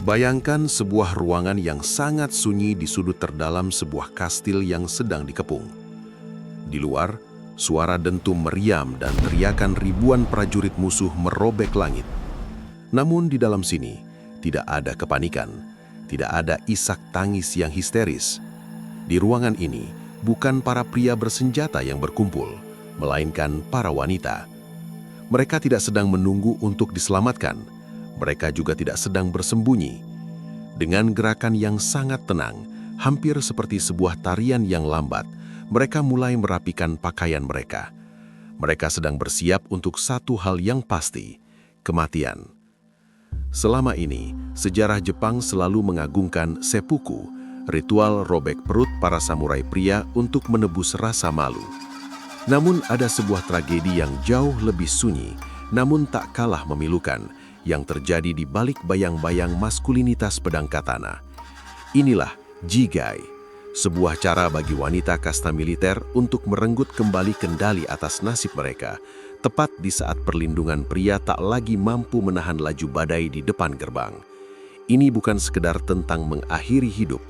Bayangkan sebuah ruangan yang sangat sunyi di sudut terdalam sebuah kastil yang sedang dikepung. Di luar, suara dentum meriam dan teriakan ribuan prajurit musuh merobek langit. Namun di dalam sini, tidak ada kepanikan, tidak ada isak tangis yang histeris. Di ruangan ini, bukan para pria bersenjata yang berkumpul, melainkan para wanita. Mereka tidak sedang menunggu untuk diselamatkan. Mereka juga tidak sedang bersembunyi. Dengan gerakan yang sangat tenang, hampir seperti sebuah tarian yang lambat, mereka mulai merapikan pakaian mereka. Mereka sedang bersiap untuk satu hal yang pasti, kematian. Selama ini, sejarah Jepang selalu mengagungkan seppuku, ritual robek perut para samurai pria untuk menebus rasa malu. Namun ada sebuah tragedi yang jauh lebih sunyi, namun tak kalah memilukan, yang terjadi di balik bayang-bayang maskulinitas pedang katana. Inilah jigai, sebuah cara bagi wanita kasta militer untuk merenggut kembali kendali atas nasib mereka, tepat di saat perlindungan pria tak lagi mampu menahan laju badai di depan gerbang. Ini bukan sekedar tentang mengakhiri hidup,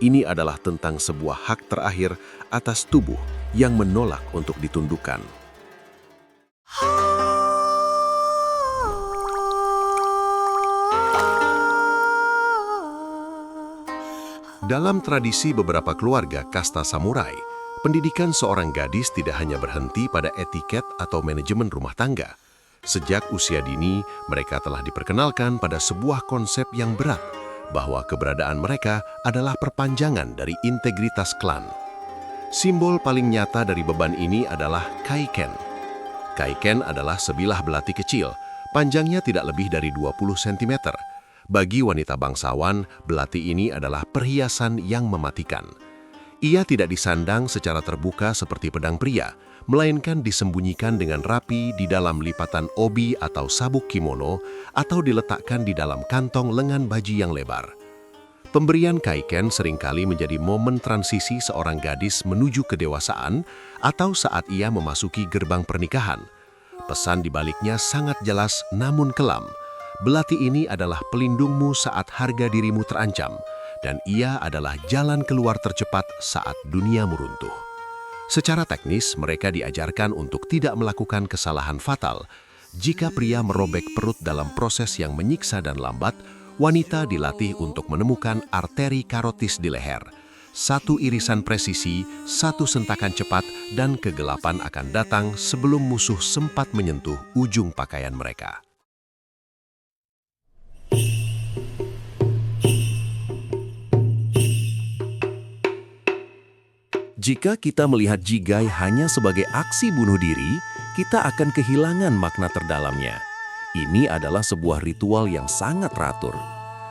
ini adalah tentang sebuah hak terakhir atas tubuh yang menolak untuk ditundukkan. Dalam tradisi beberapa keluarga kasta samurai, pendidikan seorang gadis tidak hanya berhenti pada etiket atau manajemen rumah tangga. Sejak usia dini, mereka telah diperkenalkan pada sebuah konsep yang berat, bahwa keberadaan mereka adalah perpanjangan dari integritas klan. Simbol paling nyata dari beban ini adalah kaiken. Kaiken adalah sebilah belati kecil, panjangnya tidak lebih dari 20 cm. Bagi wanita bangsawan, belati ini adalah perhiasan yang mematikan. Ia tidak disandang secara terbuka seperti pedang pria, melainkan disembunyikan dengan rapi di dalam lipatan obi atau sabuk kimono, atau diletakkan di dalam kantong lengan baju yang lebar. Pemberian kaiken seringkali menjadi momen transisi seorang gadis menuju kedewasaan atau saat ia memasuki gerbang pernikahan. Pesan di baliknya sangat jelas namun kelam. Belati ini adalah pelindungmu saat harga dirimu terancam, dan ia adalah jalan keluar tercepat saat dunia meruntuh. Secara teknis, mereka diajarkan untuk tidak melakukan kesalahan fatal. Jika pria merobek perut dalam proses yang menyiksa dan lambat, wanita dilatih untuk menemukan arteri karotis di leher. Satu irisan presisi, satu sentakan cepat, dan kegelapan akan datang sebelum musuh sempat menyentuh ujung pakaian mereka. Jika kita melihat jigai hanya sebagai aksi bunuh diri, kita akan kehilangan makna terdalamnya. Ini adalah sebuah ritual yang sangat teratur.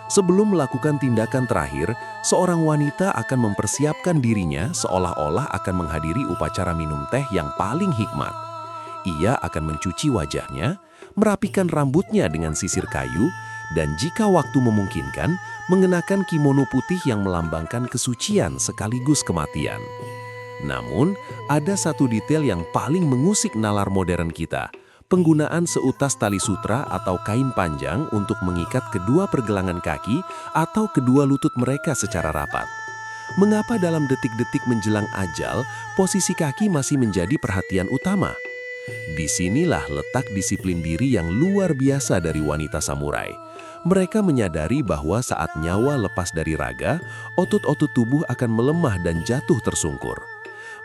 Sebelum melakukan tindakan terakhir, seorang wanita akan mempersiapkan dirinya seolah-olah akan menghadiri upacara minum teh yang paling hikmat. Ia akan mencuci wajahnya, merapikan rambutnya dengan sisir kayu, dan jika waktu memungkinkan, mengenakan kimono putih yang melambangkan kesucian sekaligus kematian. Namun, ada satu detail yang paling mengusik nalar modern kita, penggunaan seutas tali sutra atau kain panjang untuk mengikat kedua pergelangan kaki atau kedua lutut mereka secara rapat. Mengapa dalam detik-detik menjelang ajal, posisi kaki masih menjadi perhatian utama? Disinilah letak disiplin diri yang luar biasa dari wanita samurai. Mereka menyadari bahwa saat nyawa lepas dari raga, otot-otot tubuh akan melemah dan jatuh tersungkur.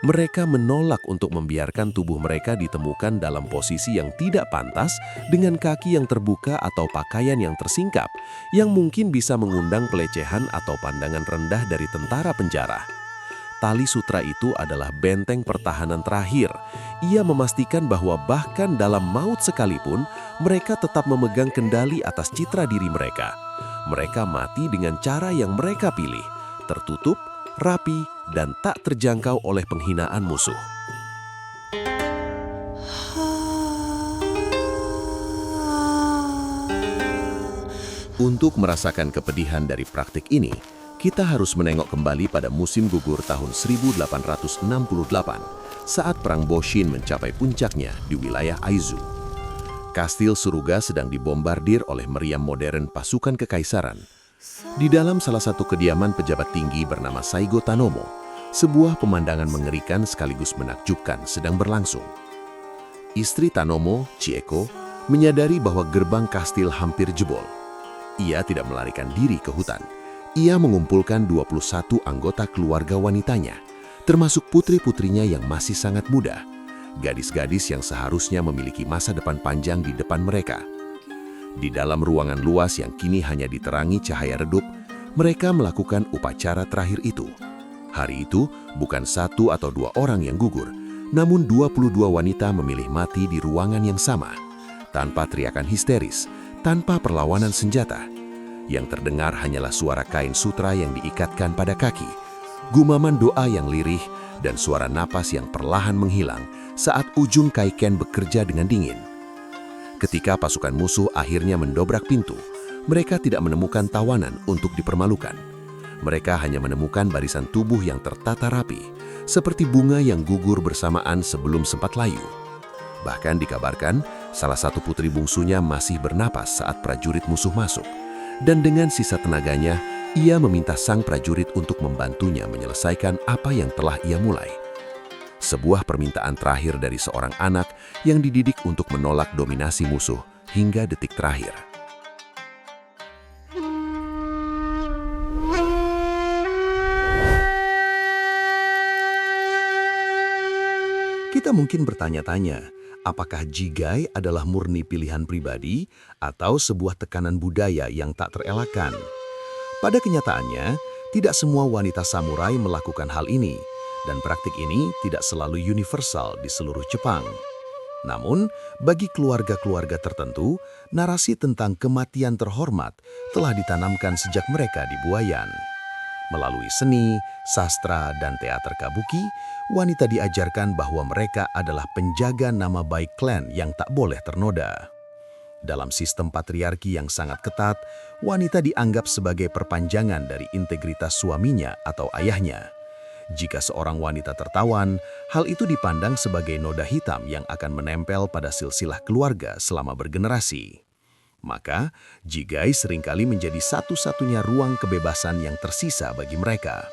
Mereka menolak untuk membiarkan tubuh mereka ditemukan dalam posisi yang tidak pantas dengan kaki yang terbuka atau pakaian yang tersingkap, yang mungkin bisa mengundang pelecehan atau pandangan rendah dari tentara penjara. Tali sutra itu adalah benteng pertahanan terakhir. Ia memastikan bahwa bahkan dalam maut sekalipun, mereka tetap memegang kendali atas citra diri mereka. Mereka mati dengan cara yang mereka pilih, tertutup, rapi, dan tak terjangkau oleh penghinaan musuh. Untuk merasakan kepedihan dari praktik ini, kita harus menengok kembali pada musim gugur tahun 1868 saat Perang Boshin mencapai puncaknya di wilayah Aizu. Kastil Suruga sedang dibombardir oleh meriam modern pasukan kekaisaran. Di dalam salah satu kediaman pejabat tinggi bernama Saigo Tanomo, sebuah pemandangan mengerikan sekaligus menakjubkan sedang berlangsung. Istri Tanomo, Chieko, menyadari bahwa gerbang kastil hampir jebol. Ia tidak melarikan diri ke hutan. Ia mengumpulkan 21 anggota keluarga wanitanya, termasuk putri-putrinya yang masih sangat muda, gadis-gadis yang seharusnya memiliki masa depan panjang di depan mereka. Di dalam ruangan luas yang kini hanya diterangi cahaya redup, mereka melakukan upacara terakhir itu. Hari itu, bukan 1 atau 2 orang yang gugur, namun 22 wanita memilih mati di ruangan yang sama, tanpa teriakan histeris, tanpa perlawanan senjata. Yang terdengar hanyalah suara kain sutra yang diikatkan pada kaki, gumaman doa yang lirih, dan suara napas yang perlahan menghilang saat ujung kaiken bekerja dengan dingin. Ketika pasukan musuh akhirnya mendobrak pintu, mereka tidak menemukan tawanan untuk dipermalukan. Mereka hanya menemukan barisan tubuh yang tertata rapi, seperti bunga yang gugur bersamaan sebelum sempat layu. Bahkan dikabarkan, salah satu putri bungsunya masih bernapas saat prajurit musuh masuk, dan dengan sisa tenaganya, ia meminta sang prajurit untuk membantunya menyelesaikan apa yang telah ia mulai. Sebuah permintaan terakhir dari seorang anak yang dididik untuk menolak dominasi musuh hingga detik terakhir. Kita mungkin bertanya-tanya, apakah jigai adalah murni pilihan pribadi atau sebuah tekanan budaya yang tak terelakkan? Pada kenyataannya, tidak semua wanita samurai melakukan hal ini, dan praktik ini tidak selalu universal di seluruh Jepang. Namun, bagi keluarga-keluarga tertentu, narasi tentang kematian terhormat telah ditanamkan sejak mereka di buayan. Melalui seni, sastra, dan teater kabuki, wanita diajarkan bahwa mereka adalah penjaga nama baik klan yang tak boleh ternoda. Dalam sistem patriarki yang sangat ketat, wanita dianggap sebagai perpanjangan dari integritas suaminya atau ayahnya. Jika seorang wanita tertawan, hal itu dipandang sebagai noda hitam yang akan menempel pada silsilah keluarga selama bergenerasi. Maka, jigai seringkali menjadi satu-satunya ruang kebebasan yang tersisa bagi mereka.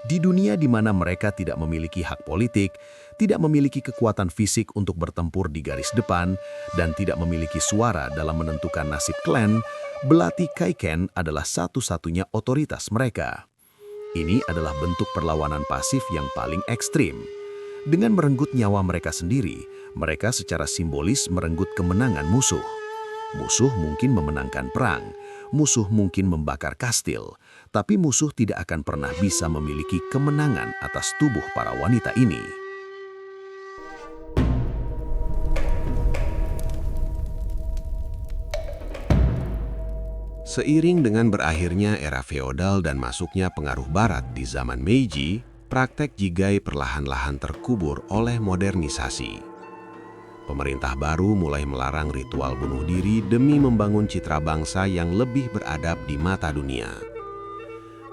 Di dunia di mana mereka tidak memiliki hak politik, tidak memiliki kekuatan fisik untuk bertempur di garis depan, dan tidak memiliki suara dalam menentukan nasib klan, belati kaiken adalah satu-satunya otoritas mereka. Ini adalah bentuk perlawanan pasif yang paling ekstrim. Dengan merenggut nyawa mereka sendiri, mereka secara simbolis merenggut kemenangan musuh. Musuh mungkin memenangkan perang, musuh mungkin membakar kastil, tapi musuh tidak akan pernah bisa memiliki kemenangan atas tubuh para wanita ini. Seiring dengan berakhirnya era feodal dan masuknya pengaruh barat di zaman Meiji, praktek jigai perlahan-lahan terkubur oleh modernisasi. Pemerintah baru mulai melarang ritual bunuh diri demi membangun citra bangsa yang lebih beradab di mata dunia.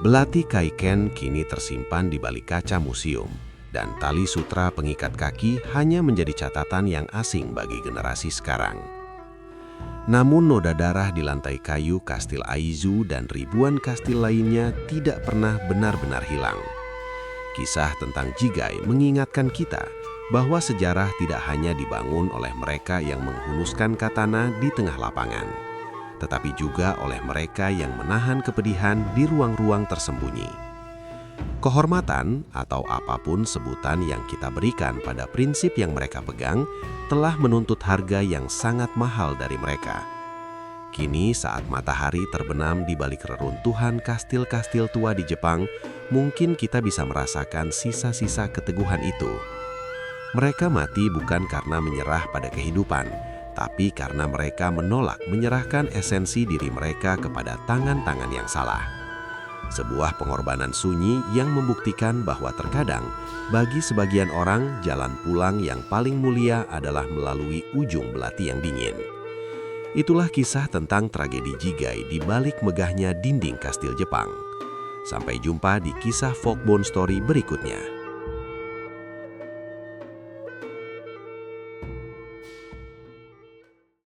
Belati kaiken kini tersimpan di balik kaca museum, dan tali sutra pengikat kaki hanya menjadi catatan yang asing bagi generasi sekarang. Namun noda darah di lantai kayu Kastil Aizu dan ribuan kastil lainnya tidak pernah benar-benar hilang. Kisah tentang jigai mengingatkan kita bahwa sejarah tidak hanya dibangun oleh mereka yang menghunuskan katana di tengah lapangan, tetapi juga oleh mereka yang menahan kepedihan di ruang-ruang tersembunyi. Kehormatan atau apapun sebutan yang kita berikan pada prinsip yang mereka pegang telah menuntut harga yang sangat mahal dari mereka. Kini saat matahari terbenam di balik reruntuhan kastil-kastil tua di Jepang, mungkin kita bisa merasakan sisa-sisa keteguhan itu. Mereka mati bukan karena menyerah pada kehidupan, tapi karena mereka menolak menyerahkan esensi diri mereka kepada tangan-tangan yang salah. Sebuah pengorbanan sunyi yang membuktikan bahwa terkadang bagi sebagian orang jalan pulang yang paling mulia adalah melalui ujung belati yang dingin. Itulah kisah tentang tragedi jigai di balik megahnya dinding kastil Jepang. Sampai jumpa di kisah Folkbone Story berikutnya.